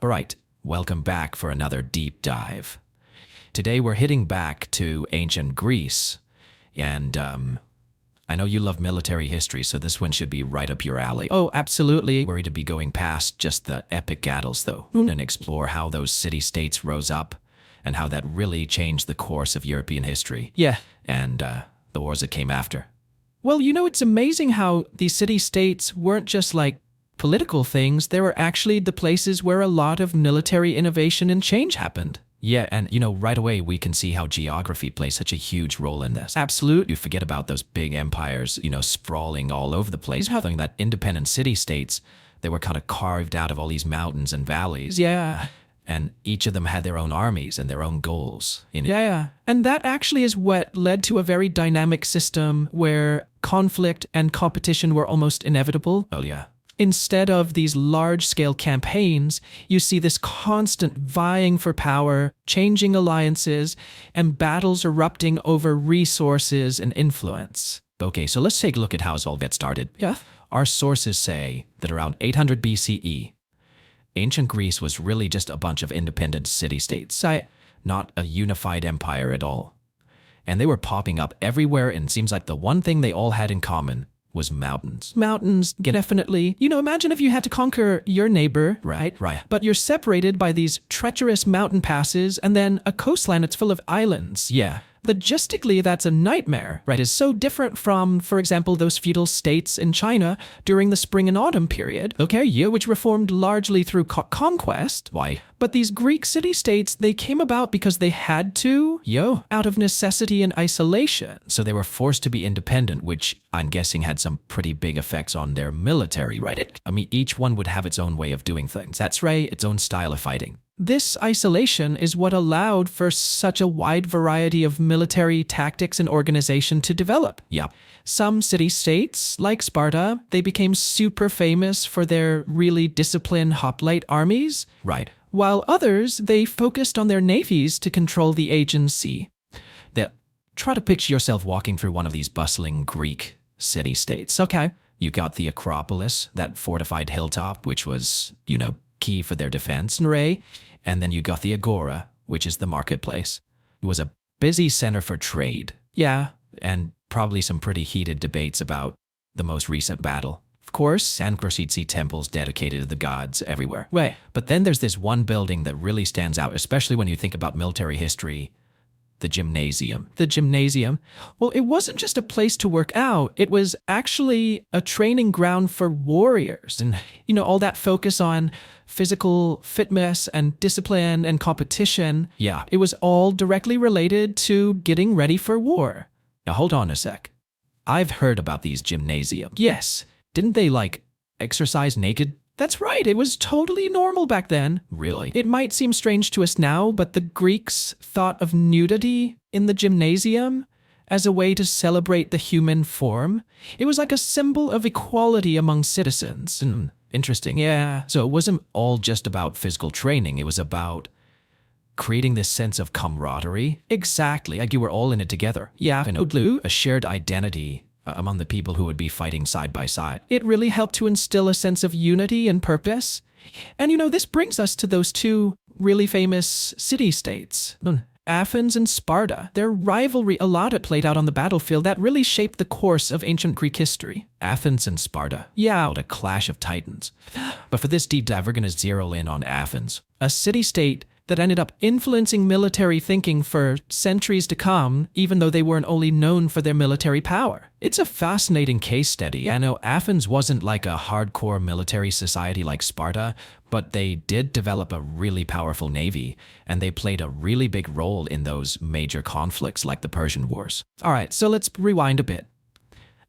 Alright, welcome back for another deep dive. Today we're hitting back to ancient Greece, and I know you love military history, so this one should be right up your alley. Oh, absolutely. Worried to be going past just the epic battles, though, and explore how those city-states rose up, and how that really changed the course of European history. Yeah. And the wars that came after. Well, it's amazing how these city-states weren't just like political things, they were actually the places where a lot of military innovation and change happened. Yeah, and right away we can see how geography plays such a huge role in this. Absolutely. You forget about those big empires, sprawling all over the place. Having that independent city-states, they were kind of carved out of all these mountains and valleys. Yeah. And each of them had their own armies and their own goals. Yeah. And that actually is what led to a very dynamic system where conflict and competition were almost inevitable. Oh, yeah. Instead of these large-scale campaigns, you see this constant vying for power, changing alliances, and battles erupting over resources and influence. Okay, so let's take a look at how this all got started. Yeah. Our sources say that around 800 BCE, ancient Greece was really just a bunch of independent city-states, not a unified empire at all. And they were popping up everywhere, and it seems like the one thing they all had in common was mountains. Mountains, definitely. Imagine if you had to conquer your neighbor, right? But you're separated by these treacherous mountain passes and then a coastline that's full of islands. Yeah. Logistically, that's a nightmare, right? It's so different from, for example, those feudal states in China during the spring and autumn period. Okay, yeah, which reformed largely through conquest. Why? But these Greek city-states, they came about because they had to, out of necessity and isolation. So they were forced to be independent, which I'm guessing had some pretty big effects on their military, right? Each one would have its own way of doing things. That's right, its own style of fighting. This isolation is what allowed for such a wide variety of military tactics and organization to develop. Yeah. Some city-states, like Sparta, they became super famous for their really disciplined hoplite armies. Right. While others, they focused on their navies to control the Aegean Sea. Try to picture yourself walking through one of these bustling Greek city-states. Okay. You got the Acropolis, that fortified hilltop, which was, key for their defense, and then you got the Agora, which is the marketplace. It was a busy center for trade. Yeah, and probably some pretty heated debates about the most recent battle. Of course, and you'd see temples dedicated to the gods everywhere. Right. But then there's this one building that really stands out, especially when you think about military history. The gymnasium. The gymnasium. Well, it wasn't just a place to work out. It was actually a training ground for warriors. And, all that focus on physical fitness and discipline and competition. Yeah. It was all directly related to getting ready for war. Now, hold on a sec. I've heard about these gymnasiums. Yes. Didn't they, exercise naked? That's right, it was totally normal back then. Really? It might seem strange to us now, but the Greeks thought of nudity in the gymnasium as a way to celebrate the human form. It was like a symbol of equality among citizens. Interesting. Yeah. So it wasn't all just about physical training, it was about creating this sense of camaraderie. Exactly, like you were all in it together. Yeah, and a shared identity among the people who would be fighting side by side. It really helped to instill a sense of unity and purpose. And this brings us to those two really famous city-states, Athens and Sparta. Their rivalry, a lot it played out on the battlefield that really shaped the course of ancient Greek history. Athens and Sparta. Yeah, a clash of titans. But for this deep dive, we're going to zero in on Athens, a city-state that ended up influencing military thinking for centuries to come, even though they weren't only known for their military power. It's a fascinating case study. I know Athens wasn't like a hardcore military society like Sparta, but they did develop a really powerful navy, and they played a really big role in those major conflicts like the Persian Wars. All right, so let's rewind a bit.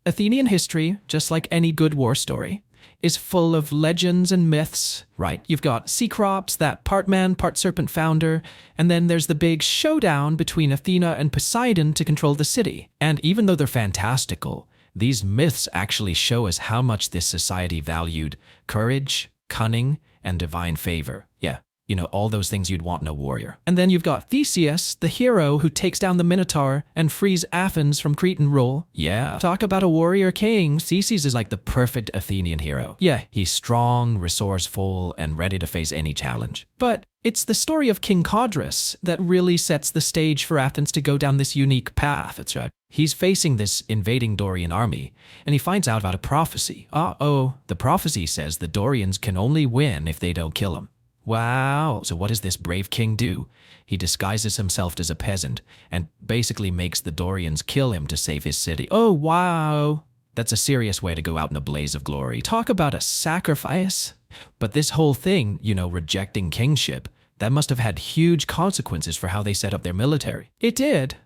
Athenian history, just like any good war story, is full of legends and myths, right? You've got Cecrops, that part man, part serpent founder, and then there's the big showdown between Athena and Poseidon to control the city. And even though they're fantastical, these myths actually show us how much this society valued courage, cunning, and divine favor. Yeah. You know, all those things you'd want in a warrior. And then you've got Theseus, the hero who takes down the Minotaur and frees Athens from Cretan rule. Yeah, talk about a warrior king. Theseus is like the perfect Athenian hero. Yeah, he's strong, resourceful, and ready to face any challenge. But it's the story of King Codrus that really sets the stage for Athens to go down this unique path. That's right. He's facing this invading Dorian army, and he finds out about a prophecy. The prophecy says the Dorians can only win if they don't kill him. Wow. So what does this brave king do? He disguises himself as a peasant and basically makes the Dorians kill him to save his city. Oh, wow. That's a serious way to go out in a blaze of glory. Talk about a sacrifice. But this whole thing, rejecting kingship, that must have had huge consequences for how they set up their military. It did.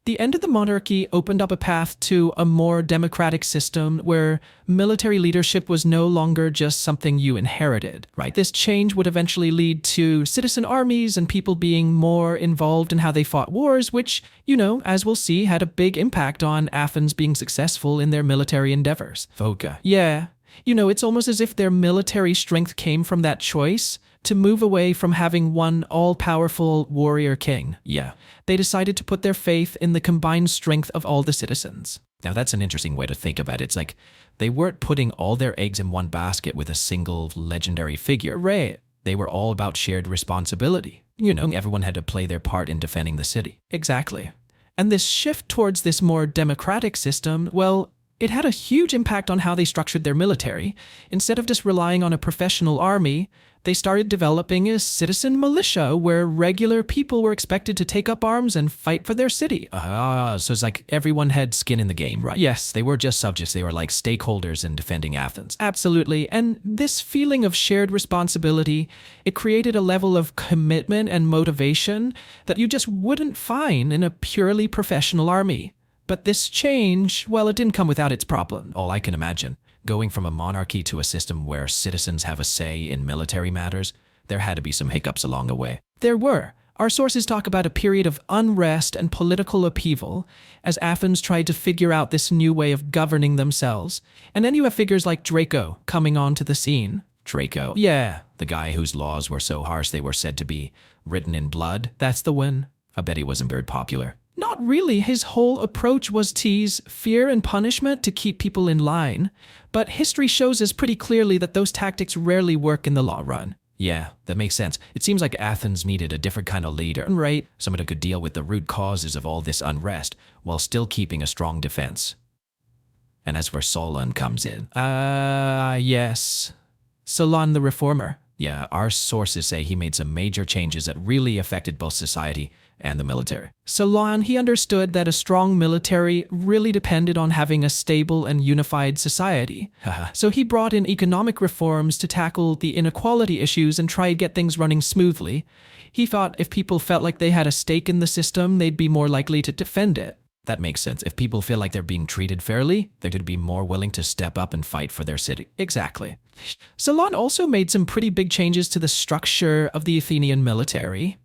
The end of the monarchy opened up a path to a more democratic system where military leadership was no longer just something you inherited, right? This change would eventually lead to citizen armies and people being more involved in how they fought wars, which, as we'll see, had a big impact on Athens being successful in their military endeavors. Voka. Yeah. It's almost as if their military strength came from that choice to move away from having one all-powerful warrior king. Yeah. They decided to put their faith in the combined strength of all the citizens. Now that's an interesting way to think about it. It's like they weren't putting all their eggs in one basket with a single legendary figure. Right. They were all about shared responsibility. Everyone had to play their part in defending the city. Exactly. And this shift towards this more democratic system, well, it had a huge impact on how they structured their military. Instead of just relying on a professional army, they started developing a citizen militia where regular people were expected to take up arms and fight for their city. So it's like everyone had skin in the game, right? Yes, they were just subjects. They were like stakeholders in defending Athens. Absolutely. And this feeling of shared responsibility, it created a level of commitment and motivation that you just wouldn't find in a purely professional army. But this change, well, it didn't come without its problem. All I can imagine. Going from a monarchy to a system where citizens have a say in military matters, there had to be some hiccups along the way. There were. Our sources talk about a period of unrest and political upheaval as Athens tried to figure out this new way of governing themselves. And then you have figures like Draco coming onto the scene. Draco? Yeah, the guy whose laws were so harsh they were said to be written in blood. That's the one. I bet he wasn't very popular. Not really. His whole approach was to use fear and punishment to keep people in line. But history shows us pretty clearly that those tactics rarely work in the long run. Yeah, that makes sense. It seems like Athens needed a different kind of leader, right? Someone who could deal with the root causes of all this unrest while still keeping a strong defense. And that's where Solon comes in. Yes. Solon the Reformer. Yeah, our sources say he made some major changes that really affected both society and the military. Solon, he understood that a strong military really depended on having a stable and unified society. So he brought in economic reforms to tackle the inequality issues and try to get things running smoothly. He thought if people felt like they had a stake in the system, they'd be more likely to defend it. That makes sense. If people feel like they're being treated fairly, they're going to be more willing to step up and fight for their city. Exactly. Solon also made some pretty big changes to the structure of the Athenian military.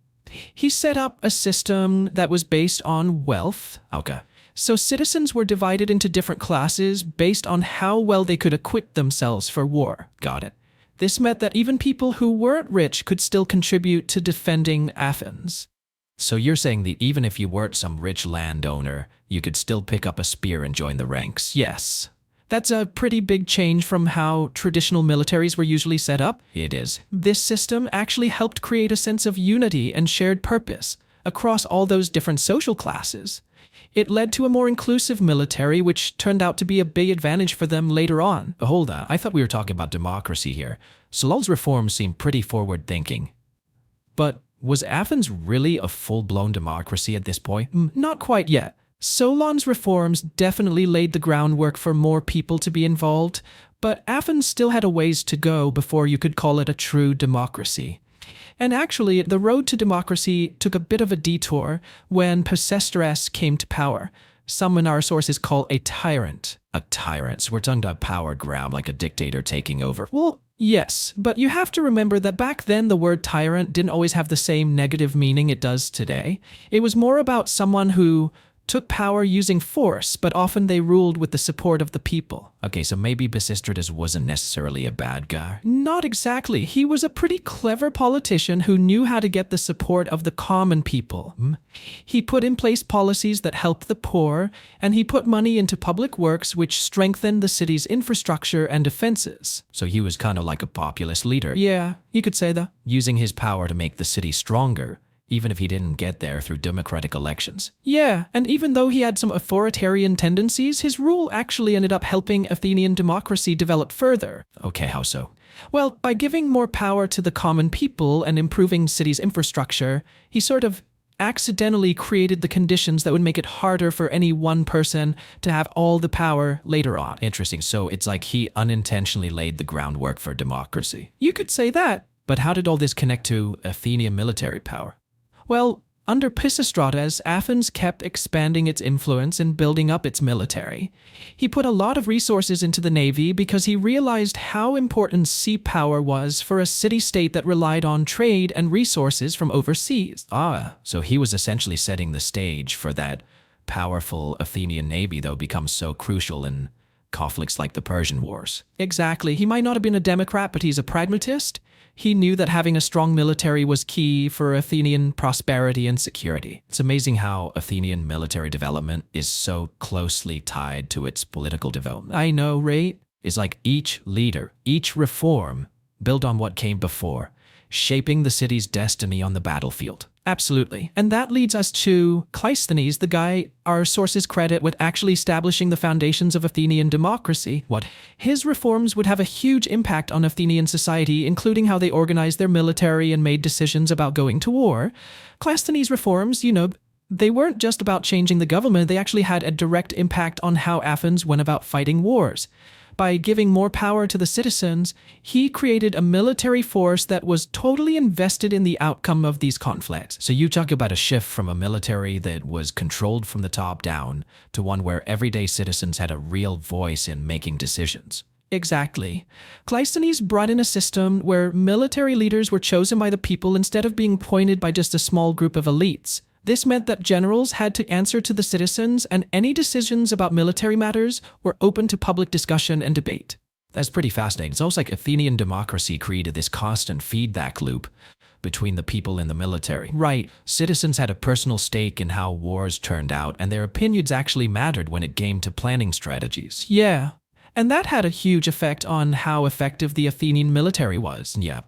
He set up a system that was based on wealth. Okay. So citizens were divided into different classes based on how well they could equip themselves for war. Got it. This meant that even people who weren't rich could still contribute to defending Athens. So you're saying that even if you weren't some rich landowner, you could still pick up a spear and join the ranks? Yes. That's a pretty big change from how traditional militaries were usually set up. It is. This system actually helped create a sense of unity and shared purpose across all those different social classes. It led to a more inclusive military, which turned out to be a big advantage for them later on. Hold on, I thought we were talking about democracy here. Solon's reforms seem pretty forward-thinking. But was Athens really a full-blown democracy at this point? Not quite yet. Solon's reforms definitely laid the groundwork for more people to be involved, but Athens still had a ways to go before you could call it a true democracy. And actually, the road to democracy took a bit of a detour when Pseudo came to power. Someone our sources call a tyrant. A tyrant? So we're talking about power grab, like a dictator taking over. Well, yes, but you have to remember that back then the word tyrant didn't always have the same negative meaning it does today. It was more about someone who took power using force, but often they ruled with the support of the people. Okay, so maybe Pisistratus wasn't necessarily a bad guy. Not exactly. He was a pretty clever politician who knew how to get the support of the common people. He put in place policies that helped the poor, and he put money into public works which strengthened the city's infrastructure and defenses. So he was kind of like a populist leader. Yeah, you could say that. Using his power to make the city stronger, even if he didn't get there through democratic elections. Yeah, and even though he had some authoritarian tendencies, his rule actually ended up helping Athenian democracy develop further. Okay, how so? Well, by giving more power to the common people and improving cities' infrastructure, he sort of accidentally created the conditions that would make it harder for any one person to have all the power later on. Interesting. So it's like he unintentionally laid the groundwork for democracy. You could say that. But how did all this connect to Athenian military power? Well, under Pisistratus, Athens kept expanding its influence and building up its military. He put a lot of resources into the navy because he realized how important sea power was for a city-state that relied on trade and resources from overseas. So he was essentially setting the stage for that powerful Athenian navy, though, becomes so crucial in conflicts like the Persian Wars. Exactly. He might not have been a democrat, but he's a pragmatist. He knew that having a strong military was key for Athenian prosperity and security. It's amazing how Athenian military development is so closely tied to its political development. I know, right? It's like each leader, each reform built on what came before, shaping the city's destiny on the battlefield. Absolutely. And that leads us to Cleisthenes, the guy our sources credit with actually establishing the foundations of Athenian democracy. What? His reforms would have a huge impact on Athenian society, including how they organized their military and made decisions about going to war. Cleisthenes' reforms, they weren't just about changing the government, they actually had a direct impact on how Athens went about fighting wars. By giving more power to the citizens, he created a military force that was totally invested in the outcome of these conflicts. So you talk about a shift from a military that was controlled from the top down to one where everyday citizens had a real voice in making decisions. Exactly. Cleisthenes brought in a system where military leaders were chosen by the people instead of being appointed by just a small group of elites. This meant that generals had to answer to the citizens, and any decisions about military matters were open to public discussion and debate. That's pretty fascinating. It's almost like Athenian democracy created this constant feedback loop between the people and the military. Right. Citizens had a personal stake in how wars turned out, and their opinions actually mattered when it came to planning strategies. Yeah. And that had a huge effect on how effective the Athenian military was. Yeah.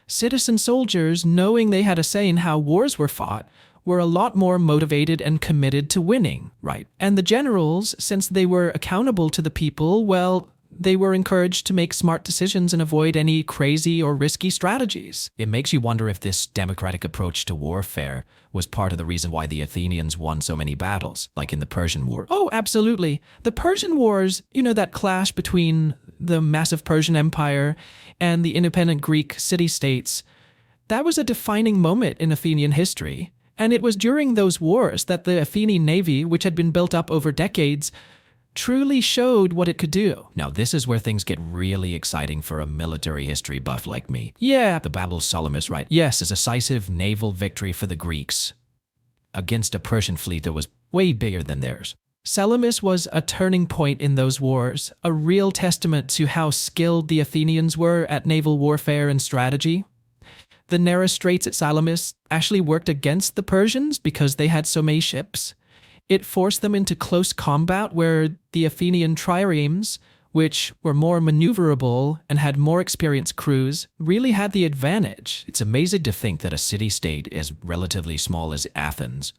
Citizen soldiers, knowing they had a say in how wars were fought, were a lot more motivated and committed to winning. Right. And the generals, since they were accountable to the people, well, they were encouraged to make smart decisions and avoid any crazy or risky strategies. It makes you wonder if this democratic approach to warfare was part of the reason why the Athenians won so many battles, like in the Persian War. Oh, absolutely. The Persian Wars, that clash between the massive Persian Empire and the independent Greek city-states, that was a defining moment in Athenian history. And it was during those wars that the Athenian navy, which had been built up over decades, truly showed what it could do. Now, this is where things get really exciting for a military history buff like me. Yeah. The Battle of Salamis, right? Yes. A decisive naval victory for the Greeks against a Persian fleet that was way bigger than theirs. Salamis was a turning point in those wars, a real testament to how skilled the Athenians were at naval warfare and strategy. The narrow straits at Salamis actually worked against the Persians because they had so many ships. It forced them into close combat where the Athenian triremes, which were more maneuverable and had more experienced crews, really had the advantage. It's amazing to think that a city-state as relatively small as Athens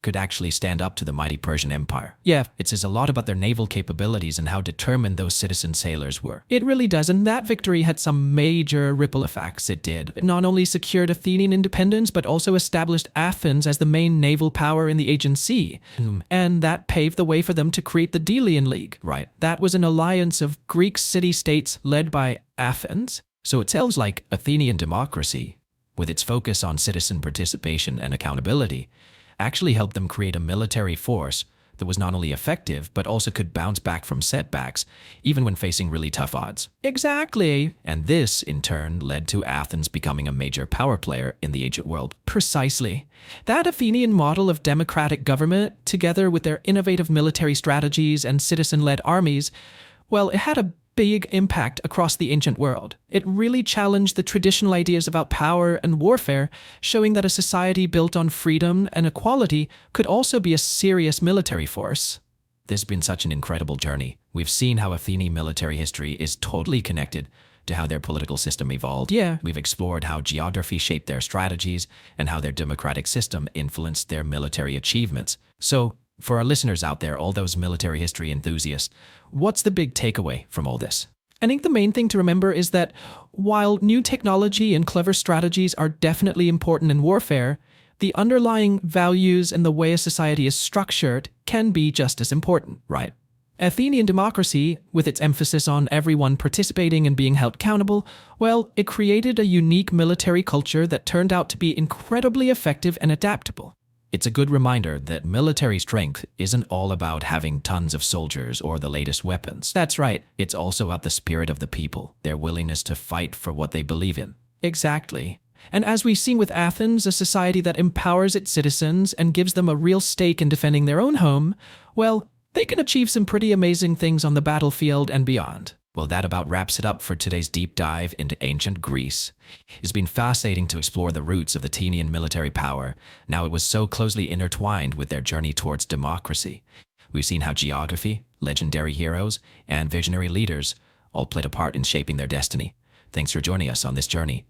could actually stand up to the mighty Persian Empire. Yeah. It says a lot about their naval capabilities and how determined those citizen sailors were. It really does, and that victory had some major ripple effects. It did. It not only secured Athenian independence, but also established Athens as the main naval power in the Aegean Sea. And that paved the way for them to create the Delian League. Right. That was an alliance of Greek city-states led by Athens. So it sounds like Athenian democracy, with its focus on citizen participation and accountability, actually helped them create a military force that was not only effective, but also could bounce back from setbacks, even when facing really tough odds. Exactly. And this, in turn, led to Athens becoming a major power player in the ancient world. Precisely. That Athenian model of democratic government, together with their innovative military strategies and citizen-led armies, well, it had a big impact across the ancient world. It really challenged the traditional ideas about power and warfare, showing that a society built on freedom and equality could also be a serious military force. This has been such an incredible journey. We've seen how Athenian military history is totally connected to how their political system evolved. Yeah. We've explored how geography shaped their strategies and how their democratic system influenced their military achievements. So, for our listeners out there, all those military history enthusiasts, what's the big takeaway from all this? I think the main thing to remember is that while new technology and clever strategies are definitely important in warfare, the underlying values and the way a society is structured can be just as important. Right. Athenian democracy, with its emphasis on everyone participating and being held accountable, well, it created a unique military culture that turned out to be incredibly effective and adaptable. It's a good reminder that military strength isn't all about having tons of soldiers or the latest weapons. That's right. It's also about the spirit of the people, their willingness to fight for what they believe in. Exactly. And as we've seen with Athens, a society that empowers its citizens and gives them a real stake in defending their own home, well, they can achieve some pretty amazing things on the battlefield and beyond. Well, that about wraps it up for today's deep dive into ancient Greece. It's been fascinating to explore the roots of the Athenian military power. Now it was so closely intertwined with their journey towards democracy. We've seen how geography, legendary heroes, and visionary leaders all played a part in shaping their destiny. Thanks for joining us on this journey.